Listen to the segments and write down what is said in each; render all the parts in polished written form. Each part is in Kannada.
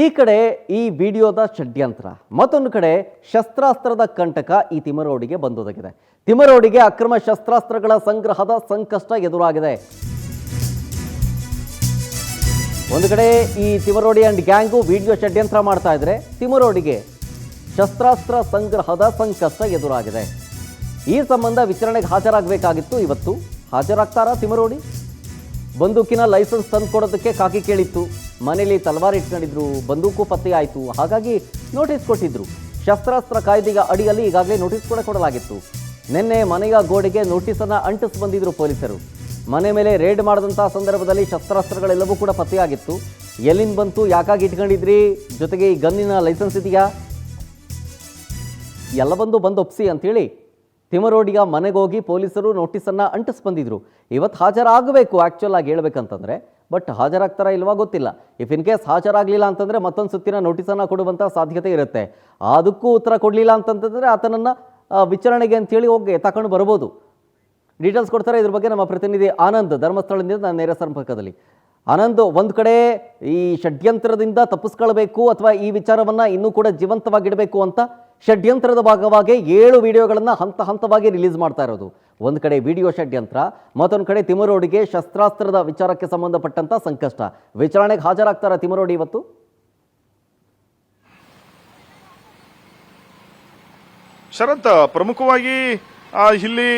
ಈ ಕಡೆ ಈ ವಿಡಿಯೋದ ಷಡ್ಯಂತ್ರ, ಮತ್ತೊಂದು ಕಡೆ ಶಸ್ತ್ರಾಸ್ತ್ರದ ಕಂಟಕ ಈ ತಿಮರೋಡಿಗೆ ಬಂದೊದಗಿದೆ. ತಿಮರೋಡಿಗೆ ಅಕ್ರಮ ಶಸ್ತ್ರಾಸ್ತ್ರಗಳ ಸಂಗ್ರಹದ ಸಂಕಷ್ಟ ಎದುರಾಗಿದೆ. ಒಂದು ಕಡೆ ಈ ತಿಮರೋಡಿ ಅಂಡ್ ಗ್ಯಾಂಗು ವಿಡಿಯೋ ಷಡ್ಯಂತ್ರ ಮಾಡ್ತಾ ಇದ್ರೆ, ತಿಮರೋಡಿಗೆ ಶಸ್ತ್ರಾಸ್ತ್ರ ಸಂಗ್ರಹದ ಸಂಕಷ್ಟ ಎದುರಾಗಿದೆ. ಈ ಸಂಬಂಧ ವಿಚಾರಣೆಗೆ ಹಾಜರಾಗಬೇಕಾಗಿತ್ತು. ಇವತ್ತು ಹಾಜರಾಗ್ತಾರಾ ತಿಮರೋಡಿ? ಬಂದೂಕಿನ ಲೈಸೆನ್ಸ್ ತಂದು ಕೊಡೋದಕ್ಕೆ ಕಾಕಿ ಕೇಳಿತ್ತು, ಮನೇಲಿ ತಲವಾರು ಇಟ್ಕೊಂಡಿದ್ರು, ಬಂದೂಕು ಪತ್ತೆ ಆಯಿತು, ಹಾಗಾಗಿ ನೋಟಿಸ್ ಕೊಟ್ಟಿದ್ರು. ಶಸ್ತ್ರಾಸ್ತ್ರ ಕಾಯ್ದೆಯ ಅಡಿಯಲ್ಲಿ ಈಗಾಗಲೇ ನೋಟಿಸ್ ಕೂಡ ಕೊಡಲಾಗಿತ್ತು. ನಿನ್ನೆ ಮನೆಯ ಗೋಡೆಗೆ ನೋಟಿಸನ್ನು ಅಂಟಿಸಿ ಬಂದಿದ್ರು ಪೊಲೀಸರು. ಮನೆ ಮೇಲೆ ರೇಡ್ ಮಾಡಿದಂಥ ಸಂದರ್ಭದಲ್ಲಿ ಶಸ್ತ್ರಾಸ್ತ್ರಗಳೆಲ್ಲವೂ ಕೂಡ ಪತ್ತೆಯಾಗಿತ್ತು. ಎಲ್ಲಿಂದ ಬಂತು, ಯಾಕಾಗಿ ಇಟ್ಕೊಂಡಿದ್ರಿ, ಜೊತೆಗೆ ಈ ಗನ್ನಿನ ಲೈಸೆನ್ಸ್ ಇದೆಯಾ, ಎಲ್ಲ ಬಂದು ಒಪ್ಸಿ ಅಂಥೇಳಿ ತಿಮರೋಡಿಯ ಮನೆಗೆ ಹೋಗಿ ಪೊಲೀಸರು ನೋಟಿಸನ್ನು ಅಂಟಿಸಿ ಬಂದಿದ್ರು. ಇವತ್ತು ಹಾಜರಾಗಬೇಕು ಆ್ಯಕ್ಚುಲ್ ಆಗಿ ಹೇಳ್ಬೇಕಂತಂದರೆ, ಬಟ್ ಹಾಜರಾಗ್ತಾರಾ ಇಲ್ವಾ ಗೊತ್ತಿಲ್ಲ. ಇಫ್ ಇನ್ ಕೇಸ್ ಹಾಜರಾಗಲಿಲ್ಲ ಅಂತಂದರೆ ಮತ್ತೊಂದು ಸುತ್ತಿನ ನೋಟಿಸನ್ನು ಕೊಡುವಂಥ ಸಾಧ್ಯತೆ ಇರುತ್ತೆ. ಅದಕ್ಕೂ ಉತ್ತರ ಕೊಡಲಿಲ್ಲ ಅಂತಂತಂದರೆ ಆತನನ್ನು ವಿಚಾರಣೆಗೆ ಅಂತೇಳಿ ಹೋಗಿ ತಗೊಂಡು ಬರ್ಬೋದು. ಡೀಟೇಲ್ಸ್ ಕೊಡ್ತಾರೆ ಇದ್ರ ಬಗ್ಗೆ ನಮ್ಮ ಪ್ರತಿನಿಧಿ ಆನಂದ್ ಧರ್ಮಸ್ಥಳದಿಂದ ನಾನು ನೇರ ಸಂಪರ್ಕದಲ್ಲಿ. ಆನಂದ್, ಒಂದು ಕಡೆ ಈ ಷಡ್ಯಂತ್ರದಿಂದ ತಪ್ಪಿಸ್ಕೊಳ್ಬೇಕು ಅಥವಾ ಈ ವಿಚಾರವನ್ನು ಇನ್ನೂ ಕೂಡ ಜೀವಂತವಾಗಿಡಬೇಕು ಅಂತ ಷಡ್ಯಂತ್ರದ ಭಾಗವಾಗಿ 7 ವಿಡಿಯೋಗಳನ್ನು ಹಂತ ಹಂತವಾಗಿ ರಿಲೀಸ್ ಮಾಡ್ತಾ ಇರೋದು. ಒಂದು ಕಡೆ ವಿಡಿಯೋ ಷಡ್ಯಂತ್ರ, ಮತ್ತೊಂದು ಕಡೆ ತಿಮರೋಡಿಗೆ ಶಸ್ತ್ರಾಸ್ತ್ರದ ವಿಚಾರಕ್ಕೆ ಸಂಬಂಧಪಟ್ಟಂತ ಸಂಕಷ್ಟ. ವಿಚಾರಣೆಗೆ ಹಾಜರಾಗ್ತಾರ ತಿಮರೋಡಿ ಇವತ್ತು? ಶರತ್, ಪ್ರಮುಖವಾಗಿ ಇಲ್ಲಿ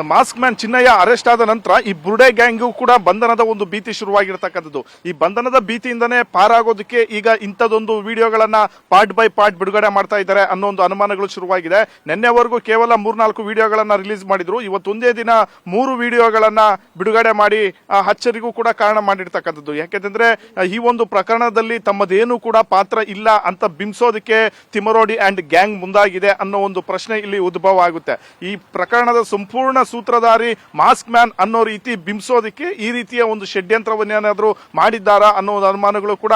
ಮಾಸ್ಕ್ ಮ್ಯಾನ್ ಚಿನ್ನಯ್ಯ ಅರೆಸ್ಟ್ ಆದ ನಂತರ ಈ ಬುರ್ಡೆ ಗ್ಯಾಂಗು ಕೂಡ ಬಂಧನದ ಒಂದು ಭೀತಿ ಶುರುವಾಗಿರ್ತಕ್ಕಂಥದ್ದು. ಈ ಬಂಧನದ ಭೀತಿಯಿಂದನೇ ಪಾರಾಗೋದಕ್ಕೆ ಈಗ ಇಂಥದೊಂದು ವಿಡಿಯೋಗಳನ್ನ ಪಾರ್ಟ್ ಬೈ ಪಾರ್ಟ್ ಬಿಡುಗಡೆ ಮಾಡ್ತಾ ಇದ್ದಾರೆ ಅನ್ನೋ ಒಂದು ಅನುಮಾನಗಳು ಶುರುವಾಗಿದೆ. ನಿನ್ನೆವರೆಗೂ ಕೇವಲ 3-4 ವಿಡಿಯೋಗಳನ್ನ ರಿಲೀಸ್ ಮಾಡಿದ್ರು. ಇವತ್ತೊಂದೇ ದಿನ 3 ವಿಡಿಯೋಗಳನ್ನ ಬಿಡುಗಡೆ ಮಾಡಿ ಅಚ್ಚರಿಗೂ ಕೂಡ ಕಾರಣ ಮಾಡಿರ್ತಕ್ಕಂಥದ್ದು. ಯಾಕೆಂದ್ರೆ ಈ ಒಂದು ಪ್ರಕರಣದಲ್ಲಿ ತಮ್ಮದೇನು ಕೂಡ ಪಾತ್ರ ಇಲ್ಲ ಅಂತ ಬಿಂಬಿಸೋದಕ್ಕೆ ತಿಮರೋಡಿ ಅಂಡ್ ಗ್ಯಾಂಗ್ ಮುಂದಾಗಿದೆ ಅನ್ನೋ ಒಂದು ಪ್ರಶ್ನೆ ಇಲ್ಲಿ ಉದ್ಭವ ಆಗುತ್ತೆ. ಈ ಪ್ರಕರಣ ಸಂಪೂರ್ಣ ಸೂತ್ರಧಾರಿ ಮಾಸ್ಕ್ ಮ್ಯಾನ್ ಅನ್ನೋ ರೀತಿ ಬಿಂಬಿಸೋದಕ್ಕೆ ಈ ರೀತಿಯ ಒಂದು ಷಡ್ಯಂತ್ರವನ್ನೇನಾದ್ರೂ ಮಾಡಿದ್ದಾರಾ ಅನ್ನೋ ಅನುಮಾನಗಳು ಕೂಡ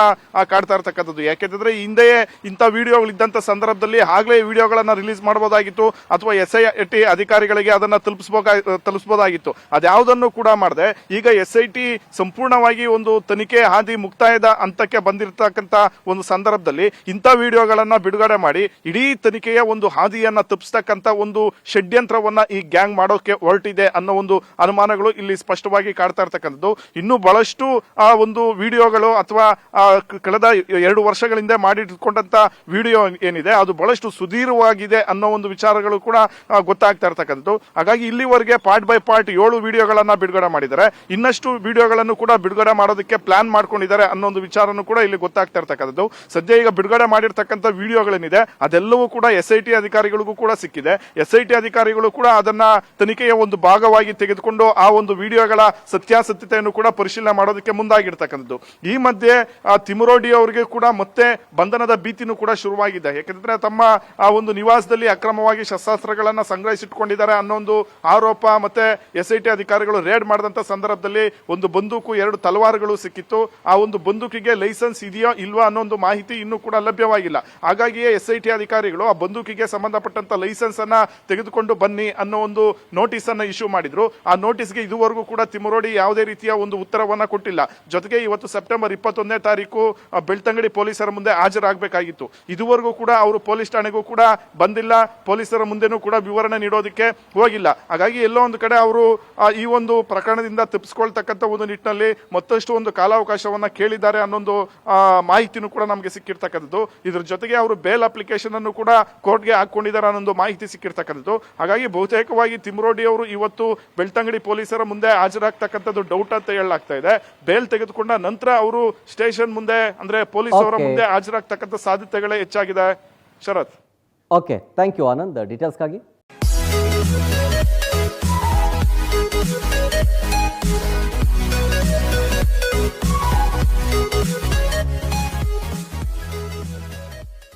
ಕಾಡ್ತಾ ಇರ್ತಕ್ಕಂಥದ್ದು. ಯಾಕೆಂದ್ರೆ ಹಿಂದೆಯೇ ಇಂಥ ವಿಡಿಯೋಗಳಿದ್ದಂತ ಸಂದರ್ಭದಲ್ಲಿ ಆಗ್ಲೇ ವಿಡಿಯೋಗಳನ್ನ ರಿಲೀಸ್ ಮಾಡಬಹುದಾಗಿತ್ತು, ಅಥವಾ SIT ಅಧಿಕಾರಿಗಳಿಗೆ ಅದನ್ನ ತಲುಪಿಸಬಹುದಾಗಿತ್ತು. ಅದ್ಯಾವುದನ್ನು ಕೂಡ ಮಾಡದೆ ಈಗ SIT ಸಂಪೂರ್ಣವಾಗಿ ಒಂದು ತನಿಖೆ ಹಾದಿ ಮುಕ್ತಾಯದ ಹಂತಕ್ಕೆ ಬಂದಿರತಕ್ಕಂತ ಒಂದು ಸಂದರ್ಭದಲ್ಲಿ ಇಂಥ ವಿಡಿಯೋಗಳನ್ನ ಬಿಡುಗಡೆ ಮಾಡಿ ಇಡೀ ತನಿಖೆಯ ಒಂದು ಹಾದಿಯನ್ನ ತಪ್ಪಿಸ್ತಕ್ಕಂತ ಒಂದು ಷಡ್ಯಂತ್ರವನ್ನ ಈ ಗ್ಯಾಂಗ್ ಮಾಡೋಕೆ ಹೊರಟಿದೆ ಅನ್ನೋ ಒಂದು ಅನುಮಾನಗಳು ಇಲ್ಲಿ ಸ್ಪಷ್ಟವಾಗಿ ಕಾಡ್ತಾ ಇರ್ತಕ್ಕಂಥದ್ದು. ಇನ್ನು ಬಹಳಷ್ಟು ಒಂದು ವಿಡಿಯೋಗಳು ಅಥವಾ ಕಳೆದ 2 ವರ್ಷಗಳಿಂದ ಮಾಡಿಟ್ಕೊಂಡಂತ ವಿಡಿಯೋ ಏನಿದೆ ಅದು ಬಹಳಷ್ಟು ಸುದೀರ್ಘವಾಗಿದೆ ಅನ್ನೋ ಒಂದು ವಿಚಾರಗಳು ಕೂಡ ಗೊತ್ತಾಗ್ತಾ ಇರ್ತಕ್ಕಂಥದ್ದು. ಹಾಗಾಗಿ ಇಲ್ಲಿವರೆಗೆ ಪಾರ್ಟ್ ಬೈ ಪಾರ್ಟ್ 7 ವಿಡಿಯೋಗಳನ್ನ ಬಿಡುಗಡೆ ಮಾಡಿದ್ದಾರೆ. ಇನ್ನಷ್ಟು ವಿಡಿಯೋಗಳನ್ನು ಕೂಡ ಬಿಡುಗಡೆ ಮಾಡೋದಕ್ಕೆ ಪ್ಲಾನ್ ಮಾಡ್ಕೊಂಡಿದ್ದಾರೆ ಅನ್ನೋ ಒಂದು ವಿಚಾರನೂ ಕೂಡ ಇಲ್ಲಿ ಗೊತ್ತಾಗ್ತಾ ಇರ್ತಕ್ಕಂಥದ್ದು. ಸದ್ಯ ಈಗ ಬಿಡುಗಡೆ ಮಾಡಿರ್ತಕ್ಕಂಥ ವಿಡಿಯೋಗಳೇನಿದೆ ಅದೆಲ್ಲವೂ ಕೂಡ SIT ಅಧಿಕಾರಿಗಳಿಗೂ ಕೂಡ ಸಿಕ್ಕಿದೆ. SIT ಅಧಿಕಾರಿಗಳು ಕೂಡ ಅದನ್ನ ತನಿಖೆಯ ಒಂದು ಭಾಗವಾಗಿ ತೆಗೆದುಕೊಂಡು ಆ ಒಂದು ವಿಡಿಯೋಗಳ ಸತ್ಯಾಸತ್ಯತೆಯನ್ನು ಕೂಡ ಪರಿಶೀಲನೆ ಮಾಡೋದಕ್ಕೆ ಮುಂದಾಗಿರ್ತಕ್ಕಂಥದ್ದು. ಈ ಮಧ್ಯೆ ತಿಮರೋಡಿ ಅವರಿಗೆ ಕೂಡ ಮತ್ತೆ ಬಂಧನದ ಭೀತಿನೂ ಕೂಡ ಶುರುವಾಗಿದೆ. ಯಾಕಂದ್ರೆ ತಮ್ಮ ಆ ಒಂದು ನಿವಾಸದಲ್ಲಿ ಅಕ್ರಮವಾಗಿ ಶಸ್ತ್ರಾಸ್ತ್ರಗಳನ್ನ ಸಂಗ್ರಹಿಸಿಟ್ಕೊಂಡಿದ್ದಾರೆ ಅನ್ನೋ ಒಂದು ಆರೋಪ ಮತ್ತೆ SIT ಅಧಿಕಾರಿಗಳು ರೇಡ್ ಮಾಡಿದಂತ ಸಂದರ್ಭದಲ್ಲಿ ಒಂದು ಬಂದೂಕು 2 ತಲವಾರುಗಳು ಸಿಕ್ಕಿತ್ತು. ಆ ಒಂದು ಬಂದೂಕಿಗೆ ಲೈಸೆನ್ಸ್ ಇದೆಯೋ ಇಲ್ವಾ ಅನ್ನೋ ಒಂದು ಮಾಹಿತಿ ಇನ್ನೂ ಕೂಡ ಲಭ್ಯವಾಗಿಲ್ಲ. ಹಾಗಾಗಿಯೇ SIT ಅಧಿಕಾರಿಗಳು ಆ ಬಂದೂಕಿಗೆ ಸಂಬಂಧಪಟ್ಟಂತ ಲೈಸೆನ್ಸ್ ಅನ್ನ ತೆಗೆದುಕೊಂಡು ಬನ್ನಿ ಅನ್ನೋ ಒಂದು ನೋಟಿಸ್ ಅನ್ನ ಇಶ್ಯೂ ಮಾಡಿದ್ರು. ಆ ನೋಟಿಸ್ಗೆ ಇದುವರೆಗೂ ಕೂಡ ತಿಮರೋಡಿ ಯಾವುದೇ ರೀತಿಯ ಒಂದು ಉತ್ತರವನ್ನ ಕೊಟ್ಟಿಲ್ಲ. ಜೊತೆಗೆ ಇವತ್ತು ಸೆಪ್ಟೆಂಬರ್ 21ನೇ ತಾರೀಕು ಬೆಳ್ತಂಗಡಿ ಪೊಲೀಸರ ಮುಂದೆ ಹಾಜರಾಗಬೇಕಾಗಿತ್ತು. ಇದುವರೆಗೂ ಕೂಡ ಅವರು ಪೊಲೀಸ್ ಠಾಣೆಗೂ ಕೂಡ ಬಂದಿಲ್ಲ, ಪೊಲೀಸರ ಮುಂದೆನೂ ಕೂಡ ವಿವರಣೆ ನೀಡೋದಕ್ಕೆ ಹೋಗಿಲ್ಲ. ಹಾಗಾಗಿ ಎಲ್ಲೋ ಒಂದು ಕಡೆ ಅವರು ಈ ಒಂದು ಪ್ರಕರಣದಿಂದ ತಪ್ಪಿಸ್ಕೊಳ್ತಕ್ಕಂಥ ಒಂದು ನಿಟ್ಟಿನಲ್ಲಿ ಮತ್ತಷ್ಟು ಒಂದು ಕಾಲಾವಕಾಶವನ್ನ ಕೇಳಿದ್ದಾರೆ ಅನ್ನೊಂದು ಮಾಹಿತಿನೂ ಕೂಡ ನಮಗೆ ಸಿಕ್ಕಿರ್ತಕ್ಕಂಥದ್ದು. ಇದ್ರ ಜೊತೆಗೆ ಅವರು ಬೇಲ್ ಅಪ್ಲಿಕೇಶನ್ ಅನ್ನು ಕೂಡ ಕೋರ್ಟ್ಗೆ ಹಾಕೊಂಡಿದ್ದಾರೆ ಅನ್ನೋ ಮಾಹಿತಿ ಸಿಕ್ಕಿರ್ತಕ್ಕಂಥದ್ದು. ಹಾಗಾಗಿ ಬಹುತೇಕವಾಗಿ ತಿಮರೋಡಿ ಅವರು ಇವತ್ತು ಬೆಳ್ತಂಗಡಿ ಪೊಲೀಸರ ಮುಂದೆ ಹಾಜರಾಗ್ತಕ್ಕಂಥದ್ದು ಡೌಟ್ ಅಂತ ಹೇಳಲಾಗ್ತಾ ಇದೆ. ಬೇಲ್ ತೆಗೆದುಕೊಂಡ ನಂತರ ಅವರು ಸ್ಟೇಷನ್ ಮುಂದೆ ಅಂದ್ರೆ ಪೊಲೀಸ್ ಅವರ ಮುಂದೆ ಹಾಜರಾಗ್ತಕ್ಕಂಥ ಸಾಧ್ಯತೆಗಳೇ ಹೆಚ್ಚಾಗಿದೆ. ಶರತ್, ಓಕೆ, ಥ್ಯಾಂಕ್ ಯು ಆನಂದ್ ಡೀಟೇಲ್ಸ್ಗಾಗಿ.